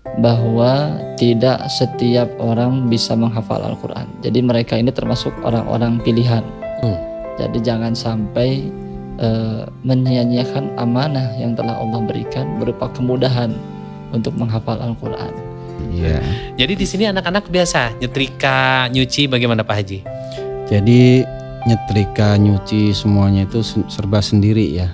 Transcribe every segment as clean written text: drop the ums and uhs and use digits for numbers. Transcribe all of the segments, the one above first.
bahwa tidak setiap orang bisa menghafal Al-Quran. Jadi mereka ini termasuk orang-orang pilihan. Jadi jangan sampai menyia-nyiakan amanah yang telah Allah berikan berupa kemudahan untuk menghafal Al-Quran. Iya. Jadi di sini anak-anak biasa nyetrika, nyuci, bagaimana Pak Haji? Jadi nyetrika, nyuci semuanya itu serba sendiri ya.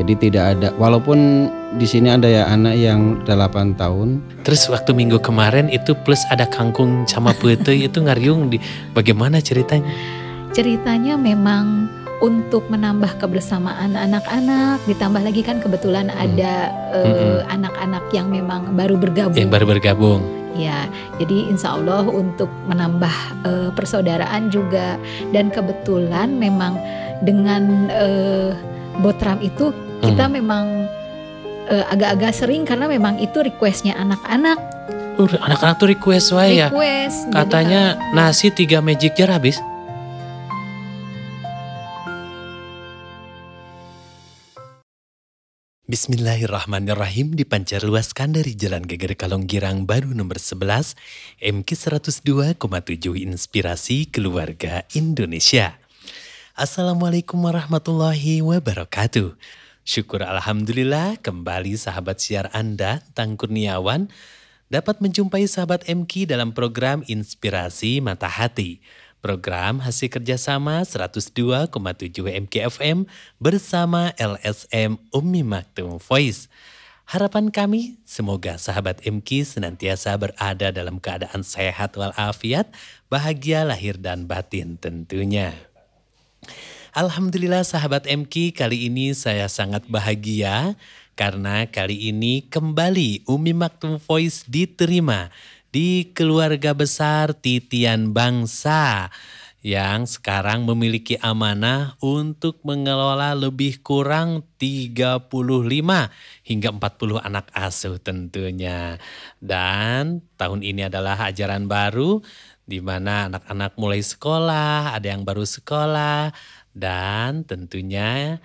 Jadi tidak ada, walaupun di sini ada ya anak yang 8 tahun. Terus waktu minggu kemarin itu plus ada kangkung sama putih itu ngariung, bagaimana ceritanya? Ceritanya memang untuk menambah kebersamaan anak-anak, ditambah lagi kan kebetulan ada anak-anak yang memang baru bergabung. Yang baru bergabung. Ya, jadi insya Allah untuk menambah persaudaraan juga. Dan kebetulan memang dengan Botram itu kita memang agak-agak sering karena memang itu requestnya anak-anak. Anak-anak tuh request wae ya. Katanya jadi, nasi 3 magic jar habis. Bismillahirrahmanirrahim, dipancarluaskan dari Jalan Geger Kalonggirang Baru nomor 11, MK 102,7 Inspirasi Keluarga Indonesia. Assalamualaikum warahmatullahi wabarakatuh. Syukur alhamdulillah kembali sahabat siar Anda, Tang Kurniawan, dapat menjumpai sahabat MK dalam program Inspirasi Mata Hati. Program hasil kerjasama 102,7 MKFM bersama LSM Ummi Maktum Voice. Harapan kami, semoga sahabat MK senantiasa berada dalam keadaan sehat walafiat, bahagia lahir dan batin tentunya. Alhamdulillah sahabat MK, kali ini saya sangat bahagia karena kali ini kembali Ummi Maktum Voice diterima di keluarga besar Titian Bangsa yang sekarang memiliki amanah untuk mengelola lebih kurang 35 hingga 40 anak asuh tentunya. Dan tahun ini adalah ajaran baru di mana anak-anak mulai sekolah, ada yang baru sekolah, dan tentunya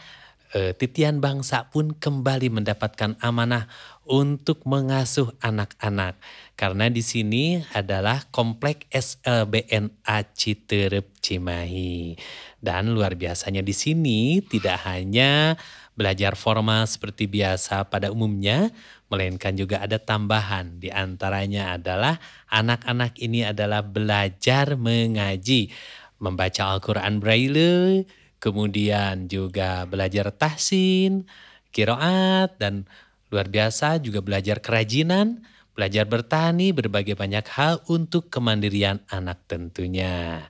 Titian Bangsa pun kembali mendapatkan amanah untuk mengasuh anak-anak. Karena di sini adalah Komplek SLBNA Citerep Cimahi. Dan luar biasanya di sini tidak hanya belajar formal seperti biasa pada umumnya, melainkan juga ada tambahan. Di antaranya adalah anak-anak ini adalah belajar mengaji, membaca Al-Quran Braille, kemudian juga belajar tahsin, qiraat, dan luar biasa juga belajar kerajinan, belajar bertani, berbagai banyak hal untuk kemandirian anak tentunya.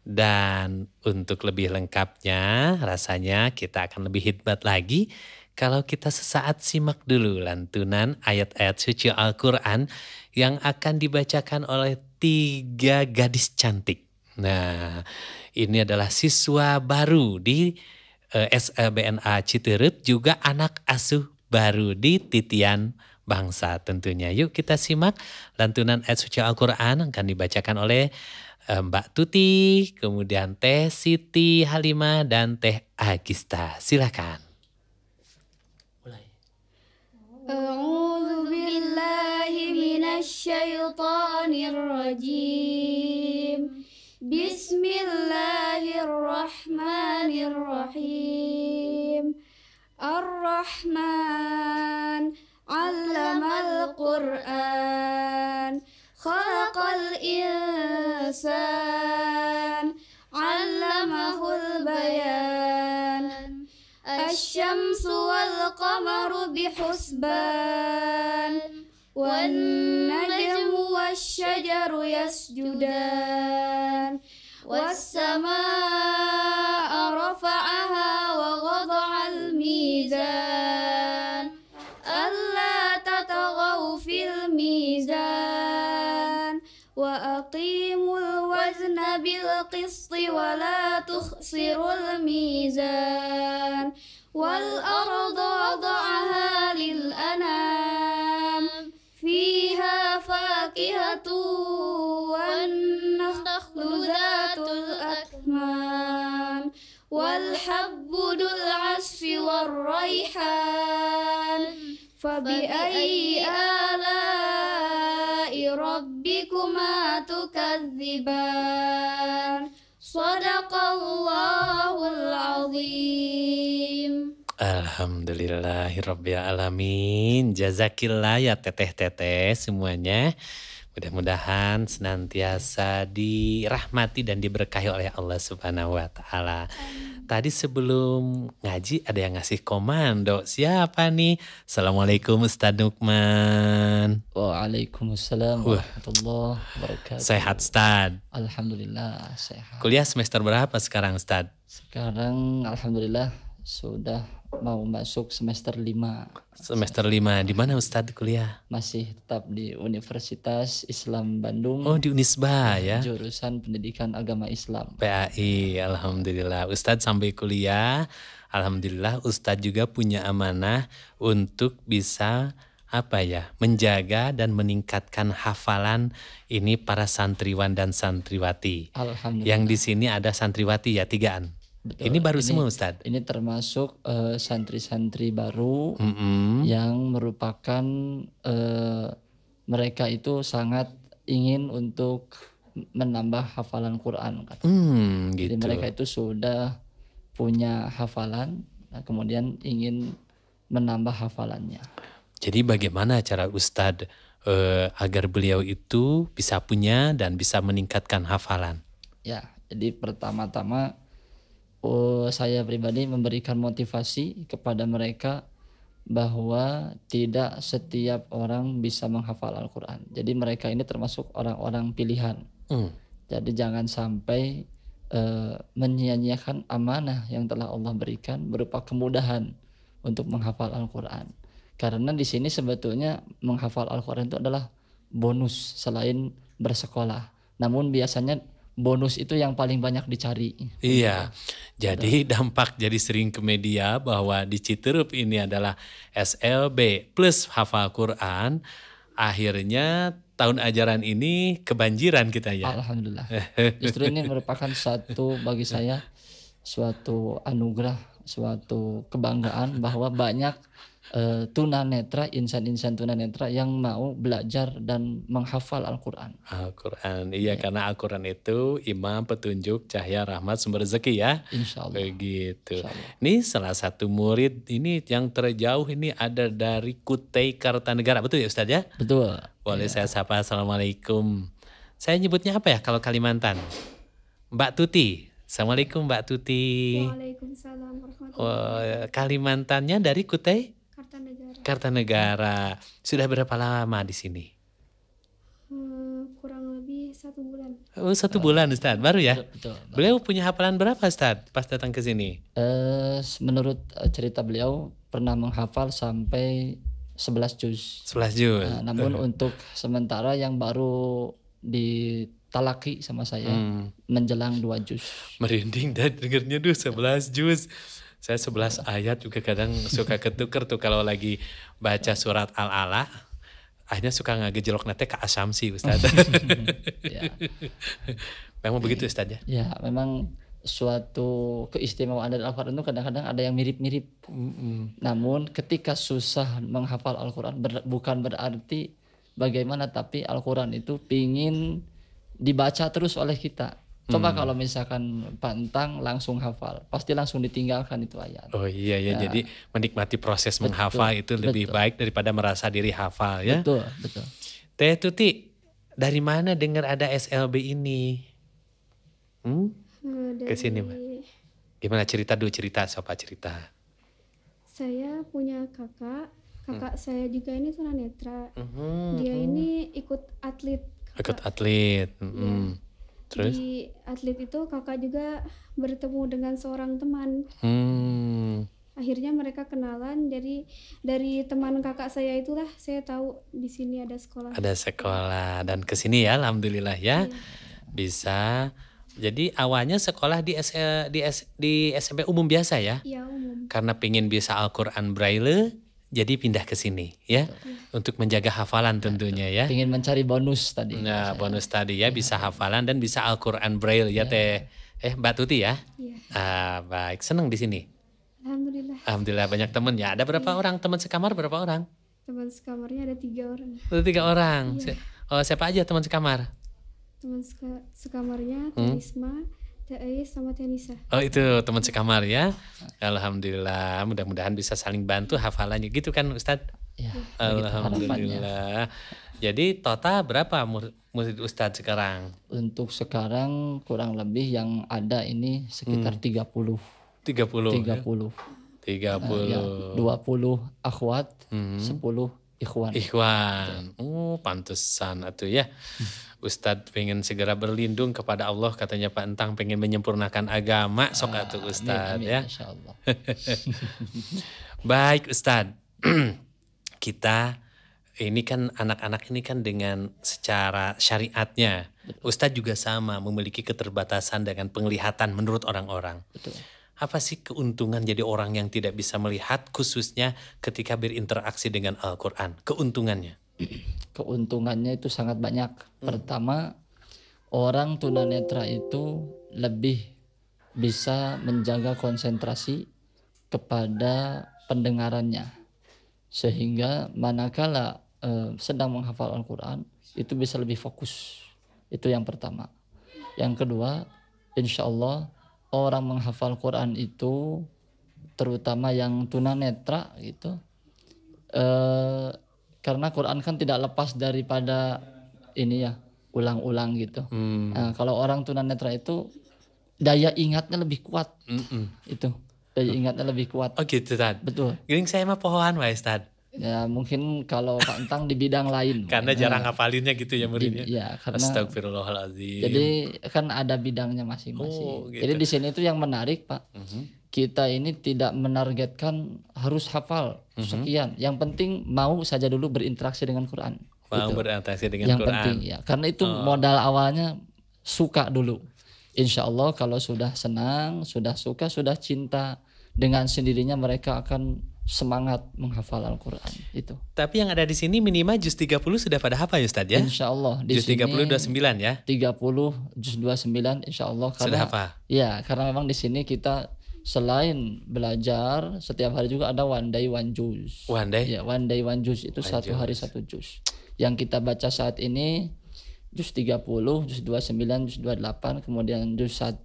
Dan untuk lebih lengkapnya rasanya kita akan lebih hikmat lagi kalau kita sesaat simak dulu lantunan ayat-ayat suci Al-Quran yang akan dibacakan oleh 3 gadis cantik. Nah, ini adalah siswa baru di SLBNA Citerep, juga anak asuh baru di Titian Bangsa tentunya. Yuk kita simak lantunan ayat suci Al-Quran akan dibacakan oleh Mbak Tuti, kemudian Teh Siti Halimah, dan Teh Agista. Silakan. A'udzu billahi minasy syaithanir rajim. Bismillahirrahmanirrahim. Ar-Rahman 'allamal Qur'an, khalaqal insan, 'allamahul bayan. Asy-syamsu wal qamaru bihusban, wan najmu wasy-syajaru yasjudan, was-samaa'a rafa'aha wa wada'al mizan, alla tataghaw fil mizan, wa aqimul wazna bil qisti wa la tukhsirul mizan, wal arda wada'aha lil anam, fiha fakihatu wan nakhlu dhatul akmam, wal habbu dul asfi war raihan, fabi ayyi ala ربكما تكذبان صدق الله العظيم. Alhamdulillahirabbil alamin. Jazakillah ya teteh-teteh semuanya. Mudah-mudahan senantiasa dirahmati dan diberkahi oleh Allah Subhanahu wa taala. Tadi sebelum ngaji ada yang ngasih komando. Siapa nih? Assalamualaikum Ustadz Nukman. Waalaikumsalam warahmatullahi wabarakatuh. Sehat Ustadz? Alhamdulillah sehat. Kuliah semester berapa sekarang Ustadz? Sekarang alhamdulillah sudah mau masuk semester 5. Semester 5. Di mana Ustadz kuliah? Masih tetap di Universitas Islam Bandung. Oh, di Unisba ya. Jurusan Pendidikan Agama Islam. PAI. Alhamdulillah. Ustadz sampai kuliah. Alhamdulillah Ustadz juga punya amanah untuk bisa menjaga dan meningkatkan hafalan ini para santriwan dan santriwati. Alhamdulillah. Yang di sini ada santriwati ya 3-an. Betul. Ini baru semua Ustadz? Ini termasuk santri-santri baru yang merupakan mereka itu sangat ingin untuk menambah hafalan Quran. Gitu. Jadi mereka itu sudah punya hafalan, kemudian ingin menambah hafalannya. Jadi bagaimana cara Ustadz agar beliau itu bisa punya dan bisa meningkatkan hafalan? Ya, jadi pertama-tama saya pribadi memberikan motivasi kepada mereka bahwa tidak setiap orang bisa menghafal Al-Quran. Jadi mereka ini termasuk orang-orang pilihan. Jadi jangan sampai menyia-nyiakan amanah yang telah Allah berikan berupa kemudahan untuk menghafal Al-Quran. Karena di sini sebetulnya menghafal Al-Quran itu adalah bonus selain bersekolah. Namun biasanya bonus itu yang paling banyak dicari. Iya, jadi dampak jadi sering ke media bahwa di Citerup ini adalah SLB plus hafal Quran. Akhirnya tahun ajaran ini kebanjiran kita ya. Alhamdulillah. Justru ini merupakan bagi saya suatu anugerah, suatu kebanggaan bahwa banyak tunanetra, insan-insan tunanetra yang mau belajar dan menghafal Al-Quran. Al-Quran, iya karena Al-Quran itu imam, petunjuk, cahaya, rahmat, sumber rezeki ya. Insya Allah. Begitu. Insya Allah. Ini salah satu murid ini yang terjauh ini ada dari Kutai Kartanegara, betul ya Ustadz ya? Betul. Boleh saya sapa, Assalamualaikum. Saya nyebutnya apa ya kalau Kalimantan? Mbak Tuti. Assalamualaikum Mbak Tuti. Waalaikumsalam warahmatullahi wabarakatuh. Kalimantannya dari Kutai? Kartanegara. Kartanegara. Sudah berapa lama di sini? Kurang lebih 1 bulan. Oh, 1 bulan Ustadz, baru ya? Betul. Beliau punya hafalan berapa Ustadz pas datang ke sini? Menurut cerita beliau pernah menghafal sampai 11 juz. 11 juz. Namun untuk sementara yang baru ditalaki sama saya menjelang 2 juz. Merinding dan dengernya 11 juz. Saya 11 ayat juga kadang suka ketuker tuh kalau lagi baca surat Al-Ala. Akhirnya suka ngegejelok nate ke asumsi Ustaz. Ya. Memang begitu Ustaz ya? Ya, memang suatu keistimewaan dari Al-Quran itu kadang-kadang ada yang mirip-mirip. Namun ketika susah menghafal Al-Quran bukan berarti bagaimana, tapi Al-Quran itu pingin dibaca terus oleh kita. Coba kalau misalkan pantang langsung hafal, pasti langsung ditinggalkan itu ayat. Oh iya ya, jadi menikmati proses menghafal itu lebih baik daripada merasa diri hafal ya. Betul. Teh Tuti, dari mana dengar ada SLB ini? Ke sini Mbak. Gimana cerita siapa cerita? Saya punya kakak saya juga ini tunanetra. Dia ini ikut atlet. Ikut atlet. Terus? Di atlet itu kakak juga bertemu dengan seorang teman. Akhirnya mereka kenalan. Jadi dari teman kakak saya itulah saya tahu di sini ada sekolah. Ada sekolah dan kesini ya, alhamdulillah ya. Bisa. Jadi awalnya sekolah di SMP umum biasa ya? Iya, umum. Karena pengen bisa Al-Quran Braille, jadi pindah ke sini ya. Untuk menjaga hafalan tentunya ya. Ingin mencari bonus tadi. Nah, bonus tadi ya, bisa hafalan dan bisa Al-Quran Braille ya Teh. Mbak Tuti ya? Iya. Baik, senang di sini. Alhamdulillah. Alhamdulillah banyak temen ya. Ada berapa orang teman sekamar? Berapa orang? Teman sekamarnya ada 3 orang. Ada 3 orang. Oh, siapa aja teman sekamar? Teman sekamarnya Terisma, Tais sama Tenisa. Oh, itu teman sekamar ya. Alhamdulillah, mudah-mudahan bisa saling bantu hafalannya gitu kan Ustadz? Ya, Alhamdulillah. Jadi total berapa murid Ustadz sekarang? Untuk sekarang kurang lebih yang ada ini sekitar 30. 30. 30. 30. Ya, 20 akhwat, 10 ikhwan. Ikhwan. Oh, pantesan atuh ya. Ustadz pengen segera berlindung kepada Allah, katanya Pak Entang pengen menyempurnakan agama, sok atuh Ustadz ya. Insyaallah. Baik Ustadz. Kita ini kan anak-anak ini kan dengan secara syariatnya, Ustadz juga sama memiliki keterbatasan dengan penglihatan menurut orang-orang. Betul. Apa sih keuntungan jadi orang yang tidak bisa melihat khususnya ketika berinteraksi dengan Al-Quran? Keuntungannya? Keuntungannya itu sangat banyak. Pertama, orang tunanetra itu lebih bisa menjaga konsentrasi kepada pendengarannya. Sehingga manakala sedang menghafal Al-Quran itu bisa lebih fokus. Itu yang pertama. Yang kedua, insya Allah orang menghafal Quran itu terutama yang tunanetra gitu, karena Quran kan tidak lepas daripada ini ya, ulang-ulang gitu. Nah, kalau orang tunanetra itu daya ingatnya lebih kuat. Itu daya ingatnya lebih kuat. Oh gitu Tad. Betul. Gering saya mah pohoan wae Tad. Ya mungkin kalau Pak Entang di bidang lain. Karena jarang hafalinnya gitu ya muridnya. Ya, karena Astagfirullahaladzim. jadi kan ada bidangnya masing-masing. Oh, gitu. Jadi di sini itu yang menarik Pak. Kita ini tidak menargetkan harus hafal sekian. Yang penting mau saja dulu berinteraksi dengan Quran. Mau Gitu. berinteraksi dengan Yang Quran. penting ya. Karena itu modal awalnya suka dulu. Insya Allah kalau sudah senang, sudah suka, sudah cinta, dengan sendirinya mereka akan semangat menghafal Al-Quran itu. Tapi yang ada di sini minimal juz 30 sudah pada hafal ya Ustaz ya? Insya Allah di Juz sini 30 29 ya? 30 juz 29 insya Allah karena, Sudah hafal? Ya karena memang di sini kita selain belajar setiap hari juga ada one day one juz. One day? Ya one day one juz itu One satu juz. hari satu juz. Yang kita baca saat ini juz 30, juz 29, juz 28, kemudian juz 1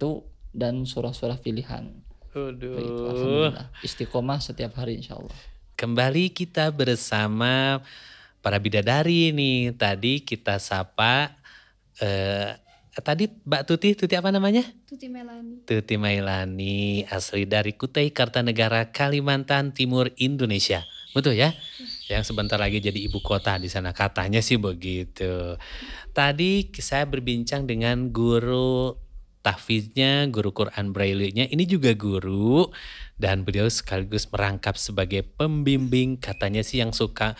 dan surah-surah pilihan. Begitu, alhamdulillah. Istiqomah setiap hari insya Allah. Kembali kita bersama para bidadari nih. Tadi kita sapa tadi Mbak Tuti apa namanya? Tuti Melani. Tuti Mailani, asli dari Kutai Kartanegara, Kalimantan Timur, Indonesia. Betul ya? Yang sebentar lagi jadi ibu kota di sana, katanya sih begitu. Tadi saya berbincang dengan guru tahfiznya, guru Quran Braille-nya, ini juga guru dan beliau sekaligus merangkap sebagai pembimbing, katanya sih yang suka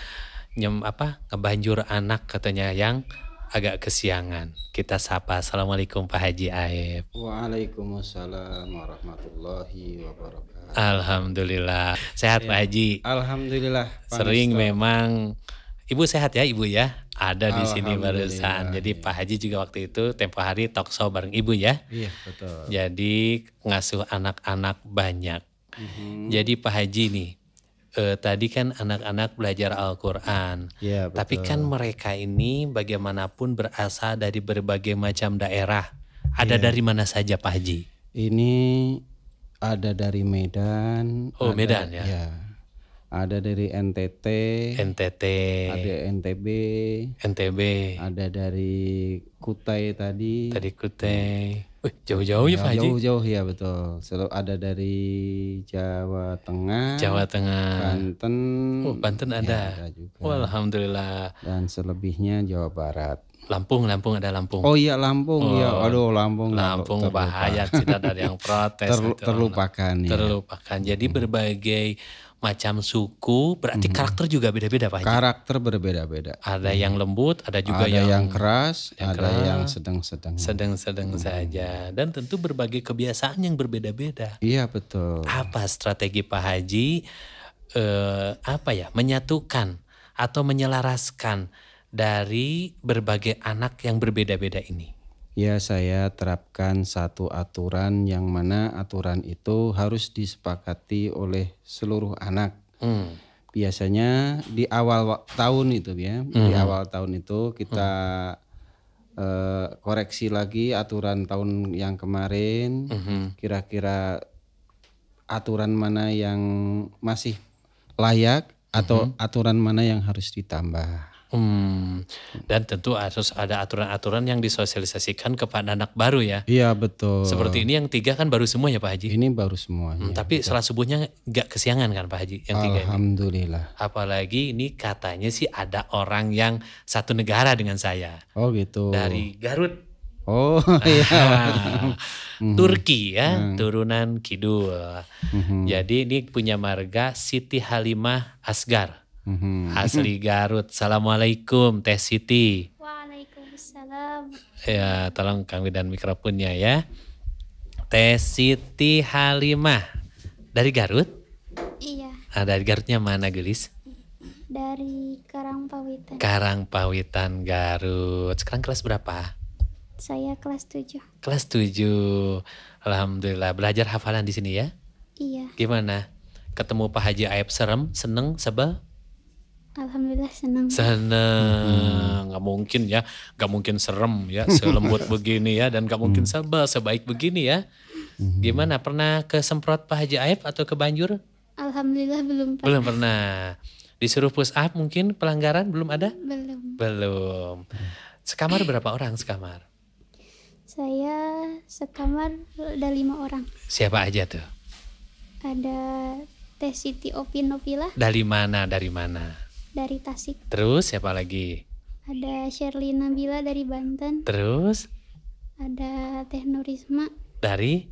ngebanjur anak katanya yang agak kesiangan. Kita sapa. Assalamualaikum Pak Haji Aib. Waalaikumsalam warahmatullahi wabarakatuh. Alhamdulillah. Sehat Pak Haji? Alhamdulillah. Sering memang. Ibu sehat ya Ibu ya? Ada di sini barusan. Jadi Pak Haji juga waktu itu tempo hari talk show bareng Ibu ya? Iya betul. Jadi ngasuh anak-anak banyak. Jadi Pak Haji nih, tadi kan anak-anak belajar Al-Quran. Iya betul. Tapi kan mereka ini bagaimanapun berasal dari berbagai macam daerah. Ada dari mana saja Pak Haji? Ini ada dari Medan. Oh Medan ya? Ya. Ada dari NTT. NTT. Ada NTB. NTB. Ada dari Kutai tadi. Tadi Kutai. Wih, jauh-jauh ya Pak Haji? Jauh-jauh ya betul. Selalu ada dari Jawa Tengah. Jawa Tengah. Banten. Oh Banten ada. Ya, ada juga. Oh, alhamdulillah. Dan selebihnya Jawa Barat. Lampung ada Lampung. Oh iya Lampung ya. Aduh Lampung. Lampung bahaya, tidak ada yang protes. Terlupakan ya. Terlupakan. Jadi berbagai macam suku, berarti karakter juga beda-beda Pak Haji? Karakter berbeda-beda. Ada yang lembut, ada juga ada yang keras, ada yang sedang-sedang. Sedang-sedang saja. Dan tentu berbagai kebiasaan yang berbeda-beda. Iya betul. Apa strategi Pak Haji menyatukan atau menyelaraskan dari berbagai anak yang berbeda-beda ini? Ya saya terapkan satu aturan yang mana aturan itu harus disepakati oleh seluruh anak. biasanya di awal tahun itu ya, di awal tahun itu kita koreksi lagi aturan tahun yang kemarin, kira-kira aturan mana yang masih layak atau aturan mana yang harus ditambah. Dan tentu harus ada aturan-aturan yang disosialisasikan kepada anak baru ya. Iya betul. Seperti ini yang 3 kan baru semua ya Pak Haji. Ini baru semuanya. Tapi salat subuhnya nggak kesiangan kan Pak Haji yang 3 ini. Alhamdulillah. Apalagi ini katanya sih ada orang yang satu negara dengan saya. Oh gitu. Dari Garut. Oh iya. Turki ya, turunan kidul. Jadi ini punya marga Siti Halimah Asgar. Asli Garut. Assalamualaikum Teh Siti. Waalaikumsalam. Ya, tolong kami dan mikrofonnya ya. Teh Siti Halimah dari Garut? Iya, Dari Garutnya mana gelis? dari Karangpawitan. Karangpawitan Garut. Sekarang kelas berapa? Saya kelas 7. Kelas 7. Alhamdulillah. Belajar hafalan di sini ya? Iya, Gimana? Ketemu Pak Haji Aib serem, seneng, sebel? alhamdulillah senang. Seneng. Gak mungkin ya, gak mungkin serem ya, selembut begini ya, dan gak mungkin sebel sebaik begini ya. Gimana? Pernah kesemprot Pak Haji Aib atau ke banjur? Alhamdulillah belum Pak. Belum pernah. Disuruh push up mungkin pelanggaran belum ada? Belum. Belum. Sekamar berapa orang sekamar? Saya sekamar ada 5 orang. Siapa aja tuh? Ada Teh Siti Opinovila Dari mana? Dari mana? dari Tasik. Terus siapa lagi? Ada Sherly Nabila dari Banten. Terus Ada Teh Nurisma. dari?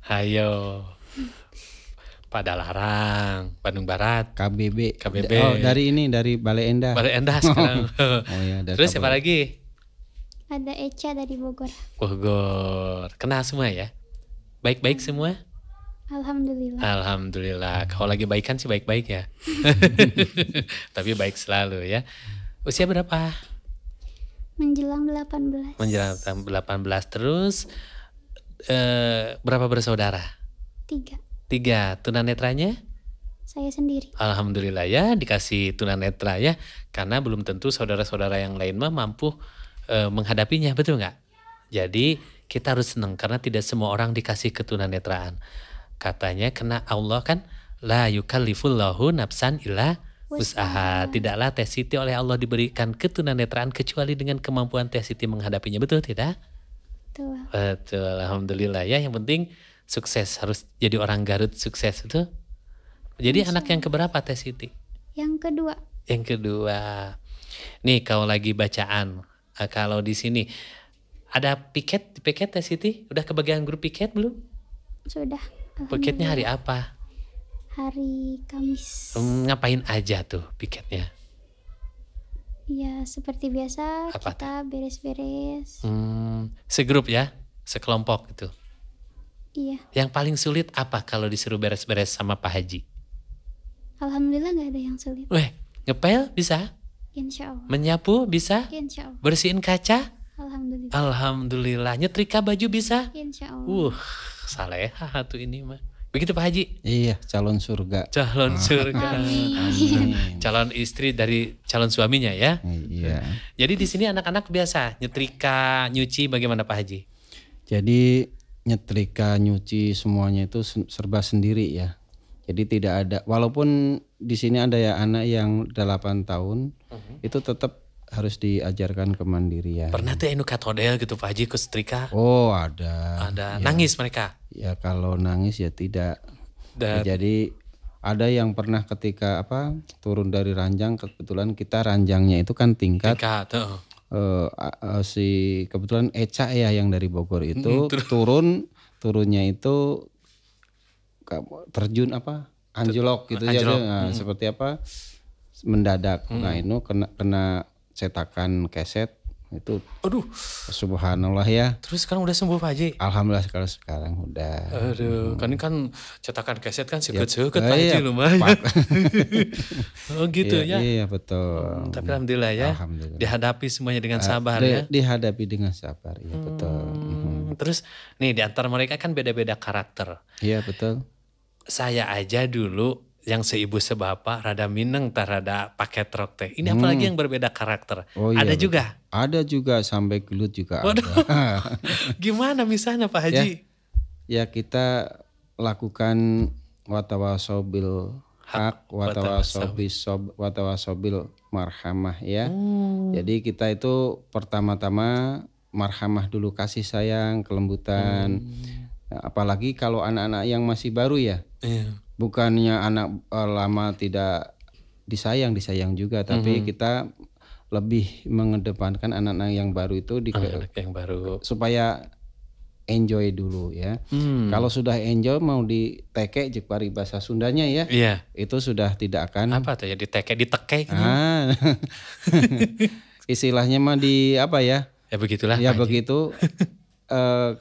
Hayo. Padalarang, Bandung Barat. KBB. KBB. Oh dari ini dari Balai Endah. Balai Endah sekarang. Oh iya. Dari Terus siapa lagi? Ada Echa dari Bogor. Bogor. Kenal semua ya? Baik-baik semua? Alhamdulillah. Alhamdulillah. Kalau lagi baikan sih baik-baik ya. Tapi baik selalu ya. Usia berapa? Menjelang 18. Menjelang 18 terus. Berapa bersaudara? 3. 3. Tunanetranya? Saya sendiri. Alhamdulillah ya dikasih tunanetra ya. Karena belum tentu saudara-saudara yang lain mah mampu menghadapinya, betul nggak? Jadi kita harus senang karena tidak semua orang dikasih ketunanetraan. Katanya kena Allah kan la yukallifullahu nafsan illa wus'aha. Tidaklah Teh Siti oleh Allah diberikan ketunanetraan kecuali dengan kemampuan Teh Siti menghadapinya. Betul tidak? Betul. Betul. Alhamdulillah ya. Yang penting sukses, harus jadi orang Garut sukses itu. Jadi anak yang keberapa Teh Siti? Yang kedua. Yang kedua. Nih kalau lagi bacaan, kalau di sini ada piket Teh Siti? Udah kebagian grup piket belum? Sudah. Piketnya hari apa? Hari Kamis. Ngapain aja tuh piketnya? Ya seperti biasa Apa kita beres-beres. Segrup ya? Sekelompok itu. Iya. Yang paling sulit apa kalau disuruh beres-beres sama Pak Haji? Alhamdulillah nggak ada yang sulit. Weh, ngepel bisa? Insya Allah. Menyapu bisa? Insya Allah. Bersihin kaca? Alhamdulillah. Alhamdulillah. Nyetrika baju bisa? Insya Allah. Saleha tuh ini mah. Begitu Pak Haji? Iya, calon surga. Calon surga. Amin. Calon istri dari calon suaminya ya. Iya. Jadi di sini anak-anak biasa nyetrika, nyuci bagaimana Pak Haji? Jadi nyetrika, nyuci semuanya itu serba sendiri ya. Jadi tidak ada, walaupun di sini ada ya anak yang 8 tahun, itu tetap harus diajarkan kemandirian. Pernah tuh enu katodel gitu Pak Haji ke setrika? Oh ada. Ada. Ya. Nangis mereka? Ya kalau nangis ya tidak. Dan Jadi ada yang pernah ketika turun dari ranjang, kebetulan kita ranjangnya itu kan tingkat. Si kebetulan Eca ya yang dari Bogor itu turunnya itu terjun anjlok gitu ya, seperti mendadak. Nah itu kena cetakan keset itu. Aduh, subhanallah ya. Terus sekarang udah sembuh Pak Haji? Alhamdulillah kalau sekarang udah. Aduh, kan cetakan keset kan seket-seket Pak Haji lumayan. Oh gitu ya. Iya betul. Tapi alhamdulillah ya. Alhamdulillah. Dihadapi semuanya dengan sabar ya. Dihadapi dengan sabar ya betul. Terus nih di antara mereka kan beda-beda karakter. Iya betul. Saya aja dulu yang seibu sebapak rada mineng tah rada pakai trok teh. Ini apalagi yang berbeda karakter. Oh, iya, ada betul. juga. Ada juga sampai gelut juga Waduh. ada. Gimana misalnya Pak Haji? Ya kita lakukan watawasobil hak, watawasobil marhamah ya. Jadi kita itu pertama-tama marhamah dulu, kasih sayang, kelembutan. Nah, apalagi kalau anak-anak yang masih baru ya. Iya. Bukannya anak lama tidak disayang juga, tapi kita lebih mengedepankan anak-anak yang baru itu Anak yang baru. supaya enjoy dulu ya. Kalau sudah enjoy mau diteke jek bahasa Sundanya ya. Iya. Itu sudah tidak akan Apa tuh ya diteke gitu. Istilahnya mah di apa ya? Ya begitulah. Ya Pak Haji. begitu.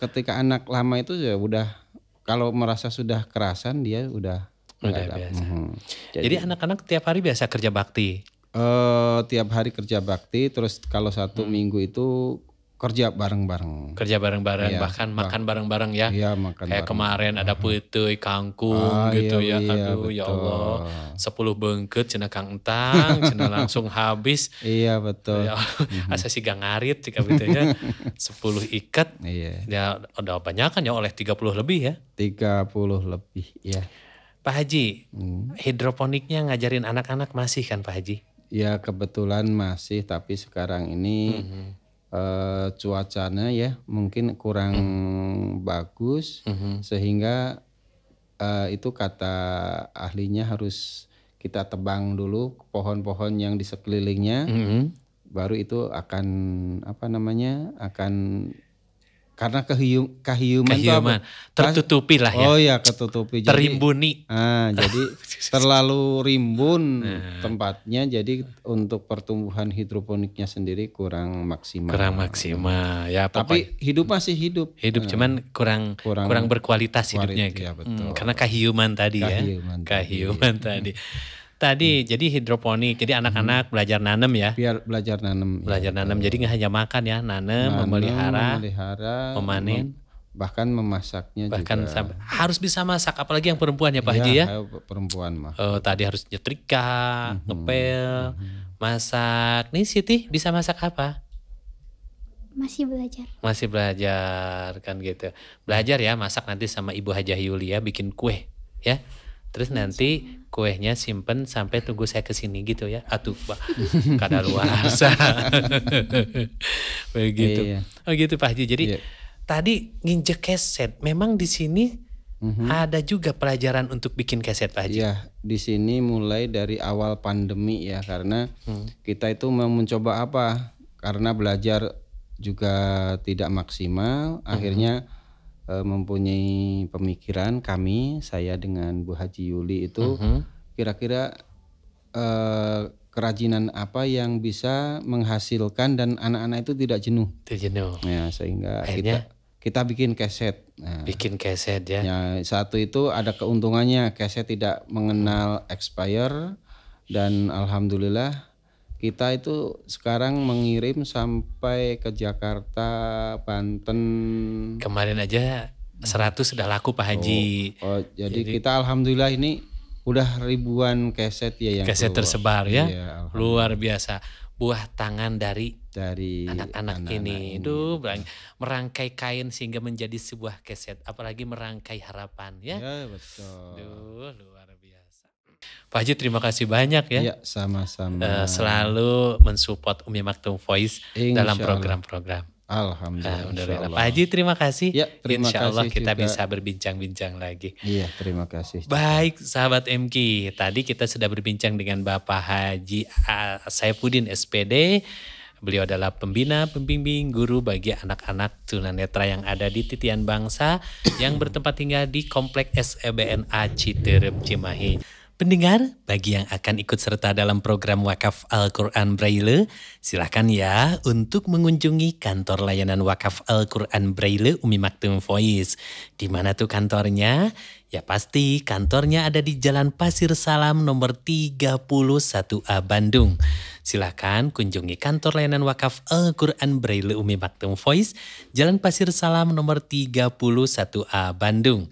Ketika anak lama itu ya udah, kalau merasa sudah kerasan dia udah nggak ada. biasa. Jadi Jadi anak-anak tiap hari biasa kerja bakti. tiap hari kerja bakti, terus kalau satu minggu itu kerja bareng-bareng. Kerja bareng-bareng, Iya, bahkan makan bareng-bareng ya. Iya, makan Kayak bareng. kemarin ada puiteuy, kangkung gitu iya, ya. Aduh ya betul. Allah. 10 beungkeut cenah Kang Entang, cenah langsung habis. Iya betul. Ya, asa siga ngarit jika gitu ya. 10 ikat. Iya. Ya udah banyak kan ya, oleh 30 lebih ya. 30 lebih ya. Pak Haji, hidroponiknya ngajarin anak-anak masih kan Pak Haji? Ya kebetulan masih, tapi sekarang ini cuacanya ya mungkin kurang bagus, sehingga itu kata ahlinya harus kita tebang dulu pohon-pohon yang di sekelilingnya, baru itu akan akan karena kehiuman itu apa? Tertutupi lah ya. Oh ya, ketutupi. Terimbuni. Jadi terlalu rimbun tempatnya, jadi untuk pertumbuhan hidroponiknya sendiri kurang maksimal. Kurang maksimal ya. Tapi hidup masih hidup. Hidup cuman kurang berkualitas hidupnya. ya, betul. Karena kahiuman tadi ya. Kahiuman tadi. Jadi hidroponik. Jadi anak-anak belajar nanam ya. Biar belajar nanam. Belajar nanam. Jadi nggak hanya makan ya, nanam, memelihara, memanen, bahkan memasaknya bahkan juga. harus bisa masak. Apalagi yang perempuan ya Pak Haji ya. Perempuan mah. Tadi harus nyetrika, ngepel, masak. Nih Siti bisa masak apa? Masih belajar. Masih belajar kan gitu. Belajar ya masak nanti sama Ibu Hajah Yuli ya, bikin kue ya. Terus nanti kuehnya simpen sampai tunggu saya kesini gitu ya. Atuh Pak, kadaluarsa. Begitu. Iya. Oh gitu Pak Haji. Jadi tadi nginjek keset. Memang di sini ada juga pelajaran untuk bikin keset Pak Haji. Ya, di sini mulai dari awal pandemi ya, karena kita itu mau mencoba apa? Karena belajar juga tidak maksimal, akhirnya mempunyai pemikiran saya dengan Bu Haji Yuli itu kira-kira kerajinan apa yang bisa menghasilkan dan anak-anak itu tidak jenuh. Jenuh. Ya, sehingga Akhirnya kita bikin keset. Nah, bikin keset ya. ya, satu itu ada keuntungannya, keset tidak mengenal expire, dan alhamdulillah kita itu sekarang mengirim sampai ke Jakarta, Banten. Kemarin aja 100 sudah laku Pak Haji. Jadi kita alhamdulillah ini udah ribuan keset ya yang keset keluar. tersebar ya. Iya, Luar biasa. Buah tangan dari anak-anak ini. Duh, merangkai kain sehingga menjadi sebuah keset. Apalagi merangkai harapan ya. Ya betul. Duh, luar biasa. Pak Haji terima kasih banyak ya. Ya sama-sama. Selalu mensupport Umi Maktum Voice dalam Insyaallah. program-program. Alhamdulillah. Alhamdulillah. Pak Haji terima kasih. Ya, terima Insya Allah kasih kita juga. bisa berbincang-bincang lagi. Iya, terima kasih. Baik sahabat MK, tadi kita sudah berbincang dengan Bapak Haji Saifuddin SPD. Beliau adalah pembina, pembimbing, guru bagi anak-anak tunanetra yang ada di Titian Bangsa yang bertempat tinggal di Komplek SEBNA Citerep Cimahi. Pendengar, bagi yang akan ikut serta dalam program Wakaf Al-Quran Braille, silakan ya untuk mengunjungi kantor layanan Wakaf Al-Quran Braille Umi Maktum Voice. Di mana tuh kantornya? Ya pasti kantornya ada di Jalan Pasir Salam nomor 31A Bandung. Silakan kunjungi kantor layanan Wakaf Al-Quran Braille Umi Maktum Voice, Jalan Pasir Salam nomor 31A Bandung.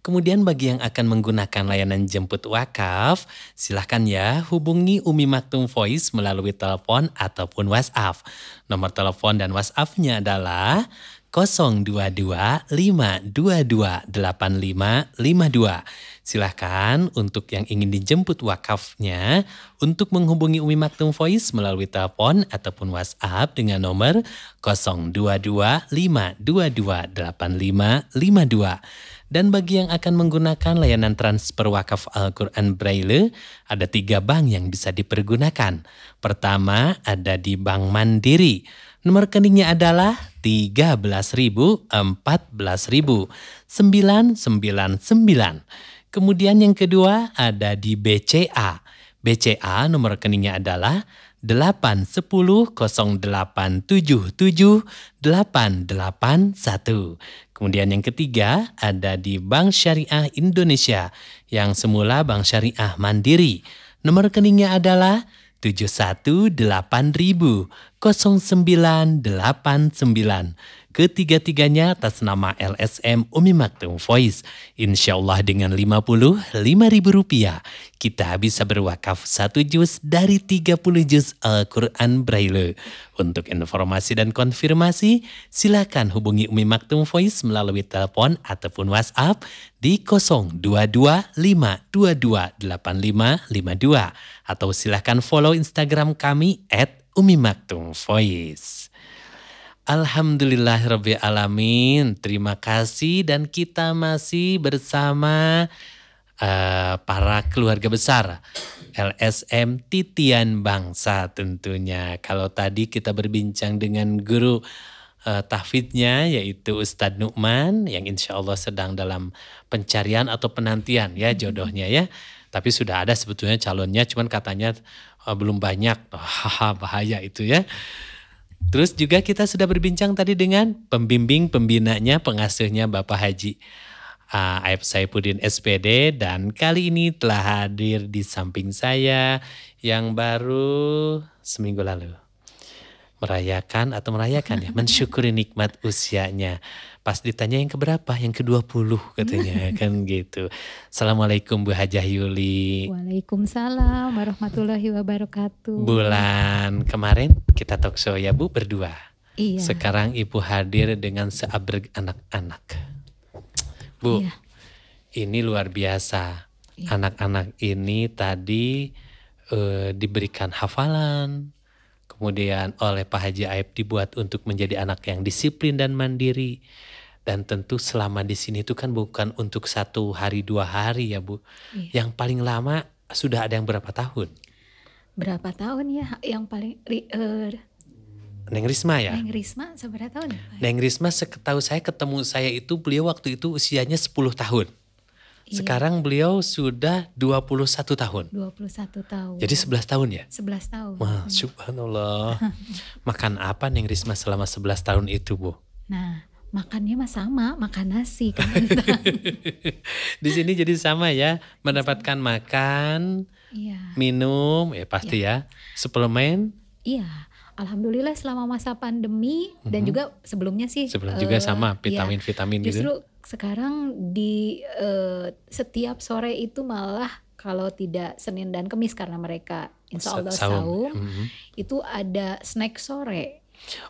Kemudian bagi yang akan menggunakan layanan jemput wakaf, silahkan ya hubungi Umi Maktum Voice melalui telepon ataupun WhatsApp. Nomor telepon dan WhatsApp-nya adalah 022-522-8552. Silahkan untuk yang ingin dijemput wakafnya untuk menghubungi Umi Maktum Voice melalui telepon ataupun WhatsApp dengan nomor 022-522-8552. Dan bagi yang akan menggunakan layanan transfer wakaf Al-Quran Braille, ada 3 bank yang bisa dipergunakan. Pertama ada di Bank Mandiri. Nomor rekeningnya adalah 13.000 14.000 999. Kemudian yang kedua ada di BCA. BCA nomor rekeningnya adalah 81008778881. Kemudian yang ketiga ada di Bank Syariah Indonesia yang semula Bank Syariah Mandiri. Nomor rekeningnya adalah 718.00989. Ketiga-tiganya atas nama LSM Umi Maktum Voice. Insya Allah dengan Rp55.000 kita bisa berwakaf 1 juz dari 30 juz Al-Quran Braille. Untuk informasi dan konfirmasi, silakan hubungi Umi Maktum Voice melalui telepon ataupun WhatsApp di 022-522-8552 atau silakan follow Instagram kami @Umi-Maktum-Voice. Alhamdulillahirrabbilalamin. Terima kasih dan kita masih bersama para keluarga besar LSM Titian Bangsa tentunya. Kalau tadi kita berbincang dengan guru tahfidnya yaitu Ustadz Nu'man yang insya Allah sedang dalam pencarian atau penantian ya jodohnya ya. Tapi sudah ada sebetulnya calonnya cuman katanya belum banyak. Bahaya itu ya. Terus juga kita sudah berbincang tadi dengan pembimbing pembinanya pengasuhnya Bapak Haji Aib Saifuddin SPD dan kali ini telah hadir di samping saya yang baru seminggu lalu merayakan mensyukuri nikmat usianya. Pas ditanya yang keberapa? Yang ke-20 katanya kan gitu. Assalamualaikum Bu Hajah Yuli. Waalaikumsalam warahmatullahi wabarakatuh. Bulan kemarin kita talk show ya Bu berdua. Iya. Sekarang Ibu hadir dengan seabrek anak-anak. Bu, Iya. ini luar biasa. Iya. Anak-anak ini tadi diberikan hafalan. Kemudian oleh Pak Haji Aib dibuat untuk menjadi anak yang disiplin dan mandiri. Dan tentu selama di sini itu kan bukan untuk 1 hari 2 hari ya Bu. Iya. Yang paling lama sudah ada yang berapa tahun? Berapa tahun ya yang paling Neng Risma ya? Neng Risma seberapa tahun? Neng Risma setahu saya ketemu saya itu beliau waktu itu usianya 10 tahun. Iya. Sekarang beliau sudah 21 tahun. 21 tahun. Jadi 11 tahun ya? 11 tahun. Wah, subhanallah. Makan apa Neng Risma selama 11 tahun itu Bu? Nah, makannya mah sama, makan nasi kan. Di sini jadi sama ya, mendapatkan makan, Iya. minum, ya pasti ya, suplemen. Iya. Alhamdulillah selama masa pandemi dan juga sebelumnya sih. Sebelum juga sama iya. vitamin-vitamin gitu. Justru sekarang di setiap sore itu malah kalau tidak Senin dan Kamis karena mereka insya Allah saum, itu ada snack sore.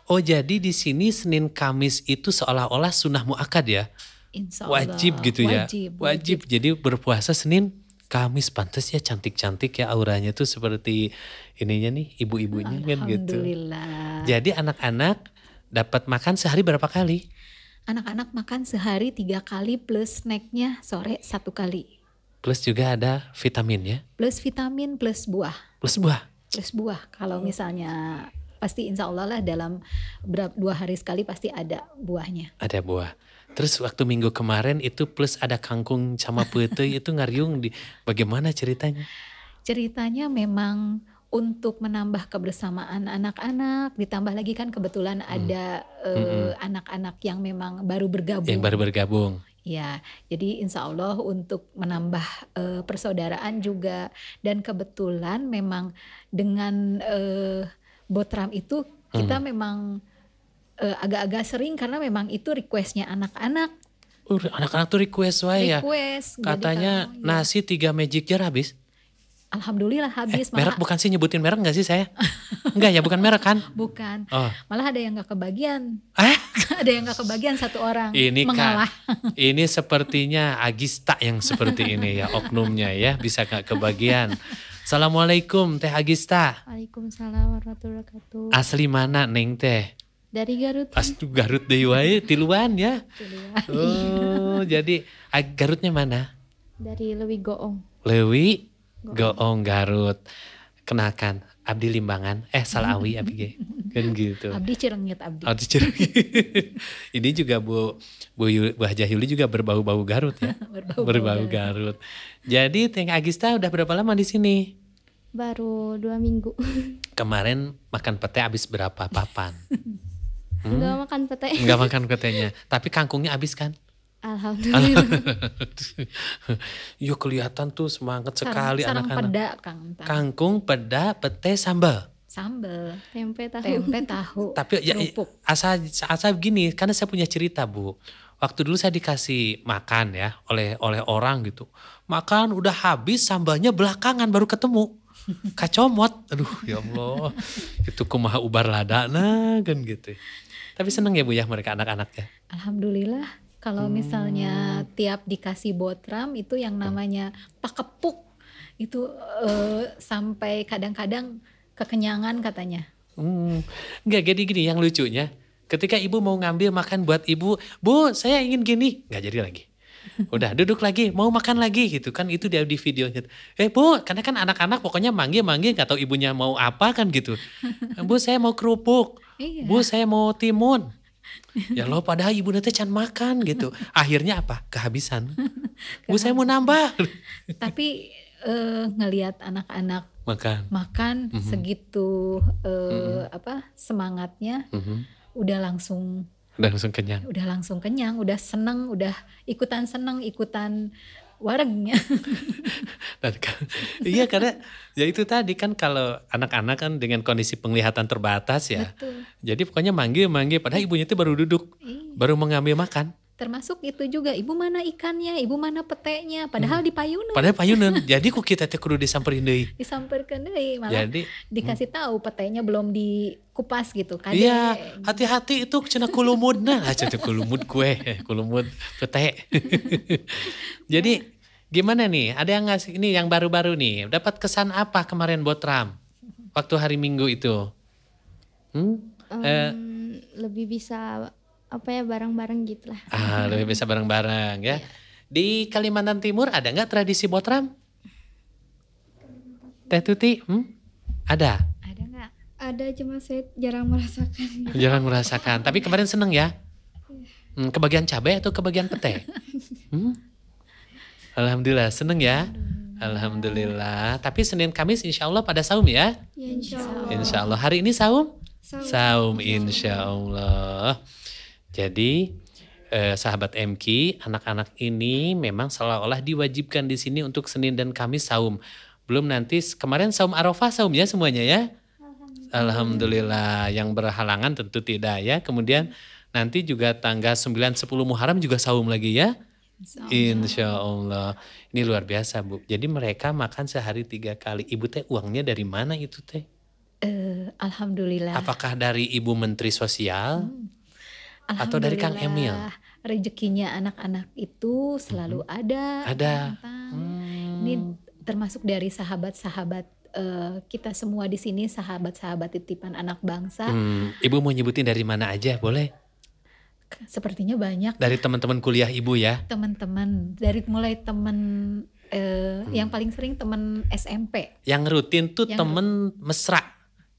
Oh jadi di sini Senin Kamis itu seolah-olah sunnah muakkad ya? Insya Allah. Wajib gitu ya? Wajib. Jadi berpuasa Senin Kamis, pantas ya cantik-cantik ya auranya tuh seperti ininya nih ibu-ibunya kan gitu. Alhamdulillah. Jadi anak-anak dapat makan sehari berapa kali? Anak-anak makan sehari 3 kali plus snacknya sore 1 kali. Plus juga ada vitamin ya? Plus vitamin plus buah. Plus buah? Plus buah. Kalau misalnya pasti insya Allah lah dalam 2 hari sekali pasti ada buahnya. Ada buah. Terus waktu minggu kemarin itu plus ada kangkung sama pete itu ngariung di bagaimana ceritanya? Ceritanya memang untuk menambah kebersamaan anak-anak, ditambah lagi kan kebetulan ada anak-anak yang memang baru bergabung. Yang baru bergabung. Ya, jadi insya Allah untuk menambah persaudaraan juga dan kebetulan memang dengan Botram itu kita memang agak-agak sering karena memang itu requestnya anak-anak Anak-anak tuh request wae ya. Request. Jadi Katanya kalau- nasi 3 magic jar habis. Alhamdulillah habis. Merek bukan sih, nyebutin merek gak sih saya? Enggak ya, bukan merek kan? Bukan. Oh. Malah ada yang gak kebagian. Eh? Ada yang gak kebagian satu orang. Ini mengalah. Ini sepertinya Agista yang seperti ini ya, oknumnya ya, bisa gak kebagian. Assalamualaikum Teh Agista. Waalaikumsalam warahmatullahi wabarakatuh. Asli mana Neng Teh? Dari Garut. Asli Garut deui wae, tiluan ya. Oh, jadi Garutnya mana? Dari Lewi Goong. Lewi Goong Garut. Kenalkan Abdi Limbangan. Salawi Abdi ge. Kan gitu. Abdi Cirengit Abdi. Abdi Cirebon. Ini juga Bu Hajah Yuli juga berbau-bau Garut ya. Berbau Garut. Jadi Teh Agista udah berapa lama di sini? Baru 2 minggu. Kemarin makan pete habis berapa papan? Enggak makan pete. Enggak makan petenya, tapi kangkungnya habis kan? Alhamdulillah. Yuk kelihatan tuh semangat sekali Sarang anak-anak. peda Kang. Kangkung, peda, pete, sambal. Sambel. Tempe tahu. Tempe tahu. Tapi ya kerupuk. asal gini, karena saya punya cerita Bu. Waktu dulu saya dikasih makan ya oleh orang gitu. Makan udah habis, sambalnya belakangan baru ketemu. Kacomot. Aduh ya Allah. Itu kumaha ubar ladana kan gitu. Tapi seneng ya Bu ya mereka anak-anaknya. Alhamdulillah. Kalau misalnya tiap dikasih botram itu yang namanya pakepuk itu sampai kadang-kadang kekenyangan katanya. Enggak, jadi gini yang lucunya. Ketika ibu mau ngambil makan buat ibu, Bu saya ingin gini. Enggak jadi lagi. Udah duduk lagi, mau makan lagi gitu kan. Itu dia di videonya. Bu, karena kan anak-anak pokoknya manggil gak tahu ibunya mau apa kan gitu. Bu saya mau kerupuk. Iya. Bu saya mau timun. Ya lo padahal ibu nanti can makan gitu. Akhirnya apa? Kehabisan. Bu saya mau nambah. Tapi ngelihat anak-anak Makan. segitu semangatnya udah langsung kenyang. udah seneng, udah ikutan seneng, ikutan waregnya. Iya karena ya itu tadi kan kalau anak-anak kan dengan kondisi penglihatan terbatas ya. Betul. Jadi pokoknya manggil padahal ibunya itu baru duduk. Baru mengambil makan. Termasuk itu juga, ibu mana ikannya, ibu mana petenya, padahal di payunan. Padahal payunan. Jadi ku kita teh kudu disamperin deui. Disamperkeun deui, malah Jadi dikasih tahu petenya belum dikupas gitu kan. iya, hati-hati itu cenah kulumudna. Cenah kulumud kue, kulumud pete. Jadi gimana nih? Ada yang ngasih ini yang baru-baru nih. Dapat kesan apa kemarin Botram? Waktu hari Minggu itu? Lebih bisa bareng-bareng gitu lah. Lebih bisa bareng-bareng ya. Di Kalimantan Timur ada nggak tradisi Botram? Teh Tuti? Ada? Ada nggak? Ada, cuma saya jarang merasakan. Jarang merasakan. Tapi kemarin seneng ya? Kebagian cabai atau kebagian pete? Alhamdulillah seneng ya? Alhamdulillah. Tapi Senin Kamis insya Allah pada saum ya? Ya insya Allah. Insya Allah. Hari ini saum? Saum. Insya Allah. Jadi sahabat MQ, anak-anak ini memang seolah-olah diwajibkan di sini untuk Senin dan Kamis saum. Belum nanti kemarin saum Arafah saum ya semuanya ya. Alhamdulillah. Yang berhalangan tentu tidak ya. Kemudian nanti juga tanggal 9-10 Muharram juga saum lagi ya. Insya Allah. Ini luar biasa Bu. Jadi mereka makan sehari 3 kali. Ibu teh uangnya dari mana itu teh? Alhamdulillah. Apakah dari Ibu Menteri Sosial? Atau dari Kang Emil? Rezekinya anak-anak itu selalu ada. Ini termasuk dari sahabat-sahabat kita semua di sini, sahabat-sahabat titipan anak bangsa. Ibu mau nyebutin dari mana aja boleh? Sepertinya banyak. Dari teman-teman kuliah Ibu ya? Teman-teman, dari mulai teman yang paling sering teman SMP. Yang rutin tuh temen mesra.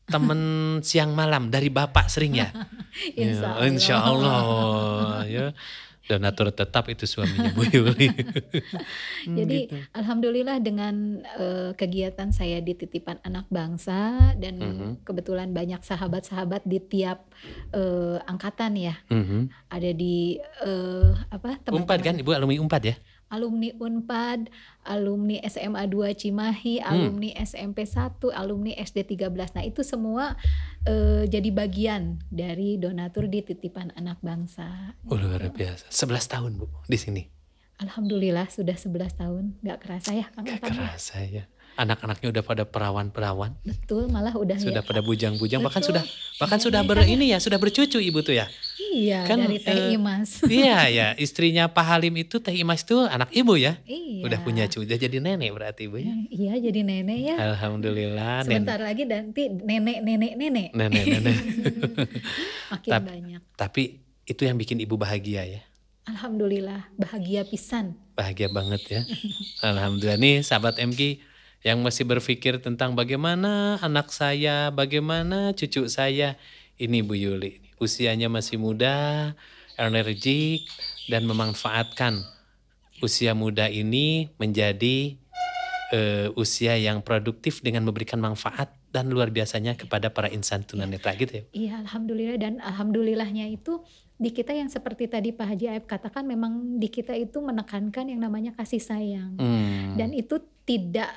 Temen siang malam dari Bapak sering ya? Insya Allah. Ya. Donatur tetap itu suaminya Bu Yuli. Jadi alhamdulillah dengan kegiatan saya di titipan anak bangsa dan kebetulan banyak sahabat-sahabat di tiap angkatan ya. Ada di teman-teman. Unpad kan? Ibu alumni Unpad ya? alumni Unpad, alumni SMA 2 Cimahi, alumni SMP 1, alumni SD 13. Nah itu semua jadi bagian dari donatur di Titipan Anak Bangsa. Luar biasa. 11 tahun Bu di sini. Alhamdulillah sudah 11 tahun. Gak kerasa ya Kang Gak Atang? kerasa ya. Anak-anaknya udah pada perawan-perawan. Betul, malah udah Sudah ya. pada bujang-bujang. Bahkan Betul. sudah sudah bercucu Ibu tuh ya. Iya, Kan, dari Teh Imas. Iya ya, istrinya Pak Halim itu Teh Imas itu anak Ibu ya. Iya. Udah punya cucu, udah jadi nenek berarti Ibu ya. Iya, jadi nenek ya. Alhamdulillah. Sebentar lagi nanti nenek. Nenek. Makin banyak. Tapi itu yang bikin Ibu bahagia ya. Alhamdulillah, bahagia pisan. Bahagia banget ya. Alhamdulillah nih sahabat MK yang masih berpikir tentang bagaimana anak saya, bagaimana cucu saya. Ini Bu Yuli, usianya masih muda, energik, dan memanfaatkan usia muda ini menjadi usia yang produktif dengan memberikan manfaat dan luar biasanya kepada para insan tunanetra gitu ya. Iya, alhamdulillah, dan alhamdulillahnya itu di kita yang seperti tadi Pak Haji Aib katakan, memang di kita itu menekankan yang namanya kasih sayang. Dan itu tidak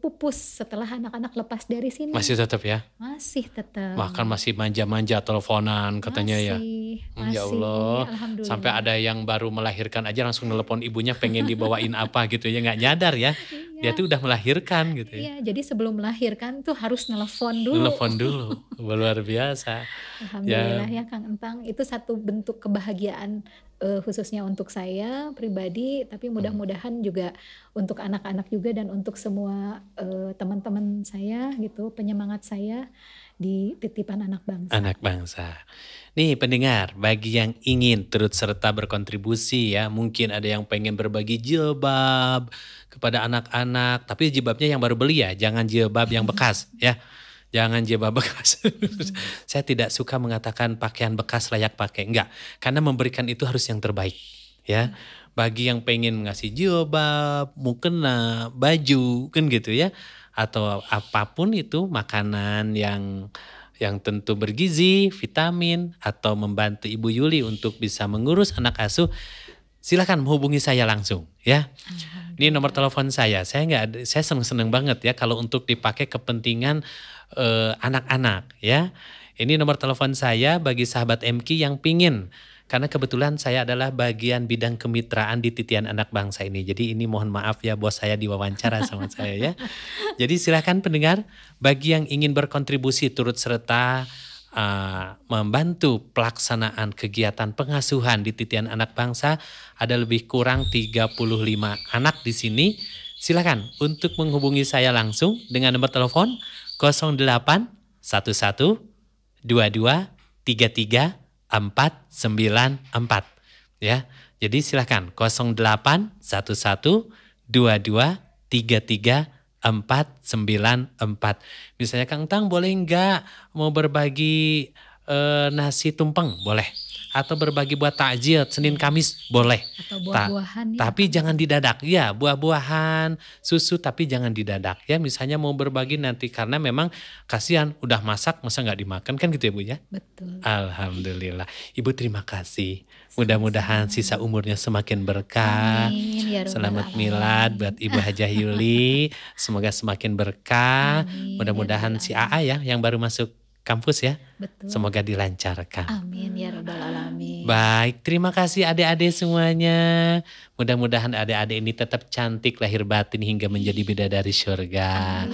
pupus setelah anak-anak lepas dari sini. Masih tetap ya? Masih tetap. Bahkan masih manja-manja teleponan katanya ya. Masih, Ya Allah, alhamdulillah. sampai ada yang baru melahirkan aja langsung nelpon ibunya pengen dibawain apa gitu ya, nggak nyadar ya. Dia tuh udah melahirkan gitu ya. Iya, jadi sebelum melahirkan tuh harus nelpon dulu. Nelpon dulu, luar biasa. Alhamdulillah ya Kang Entang, itu satu bentuk kebahagiaan khususnya untuk saya pribadi, tapi mudah-mudahan juga untuk anak-anak juga dan untuk semua teman-teman saya gitu, penyemangat saya di Titipan Anak Bangsa. Anak bangsa. Nih pendengar, bagi yang ingin turut serta berkontribusi ya, mungkin ada yang pengen berbagi jilbab kepada anak-anak, tapi jilbabnya yang baru beli ya, jangan jilbab yang bekas ya. Jangan jilbab bekas. Saya tidak suka mengatakan pakaian bekas layak pakai, enggak. Karena memberikan itu harus yang terbaik ya. Bagi yang pengen ngasih jilbab, mukena, baju kan gitu ya. Atau apapun itu, makanan yang tentu bergizi, vitamin, atau membantu Ibu Yuli untuk bisa mengurus anak asuh, silakan menghubungi saya langsung ya. Ini nomor telepon saya. Saya seneng-seneng banget ya kalau untuk dipakai kepentingan anak-anak ya. Ini nomor telepon saya bagi sahabat MK yang pingin. Karena kebetulan saya adalah bagian bidang kemitraan di Titian Anak Bangsa ini. Jadi ini mohon maaf ya bos saya diwawancara sama saya ya. Jadi silakan pendengar, bagi yang ingin berkontribusi turut serta membantu pelaksanaan kegiatan pengasuhan di Titian Anak Bangsa, ada lebih kurang 35 anak di sini. Silakan untuk menghubungi saya langsung dengan nomor telepon 08 11 22 33 494 ya. Jadi silakan 08 11 22 33 494. Misalnya Kang Tang boleh nggak mau berbagi nasi tumpeng? Boleh. Atau berbagi buat takjil Senin Kamis? Boleh. Atau buah-buahan ya. Tapi jangan didadak. Ya buah-buahan, susu tapi jangan didadak. Ya misalnya mau berbagi nanti karena memang kasihan udah masak masa nggak dimakan kan gitu ya Bu ya? Betul. Alhamdulillah. Ibu terima kasih. Mudah-mudahan sisa umurnya semakin berkah. Amin, ya Rabbal Selamat Alamin. milad buat Ibu Hajah Yuli. Semoga semakin berkah. Amin, Mudah-mudahan ya si Rabbal AA ya yang baru masuk kampus ya. Betul. Semoga dilancarkan. Amin ya Rabbal Alamin. Baik, terima kasih adik-adik semuanya. Mudah-mudahan adik-adik ini tetap cantik lahir batin hingga menjadi bidadari surga.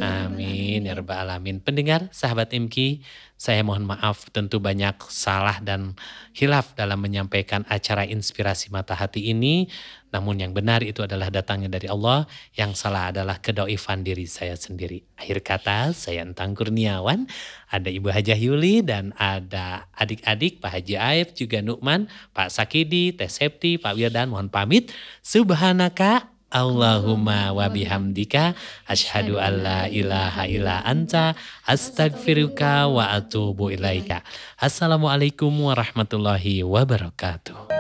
Amin ya Rabbal Alamin. Pendengar, sahabat MK, saya mohon maaf tentu banyak salah dan hilaf dalam menyampaikan acara Inspirasi Mata Hati ini. Namun yang benar itu adalah datangnya dari Allah. Yang salah adalah kedoifan diri saya sendiri. Akhir kata, saya Entang Kurniawan, ada Ibu Hajah Yuli dan ada adik-adik Pak Haji Aib, juga Nukman, Pak Sakidi, Teh Septi, Pak Wirdan, mohon pamit. Subhanaka Allahumma wa bihamdika asyhadu an la ilaha illa anta astaghfiruka wa atubu ilaika. Assalamualaikum warahmatullahi wabarakatuh.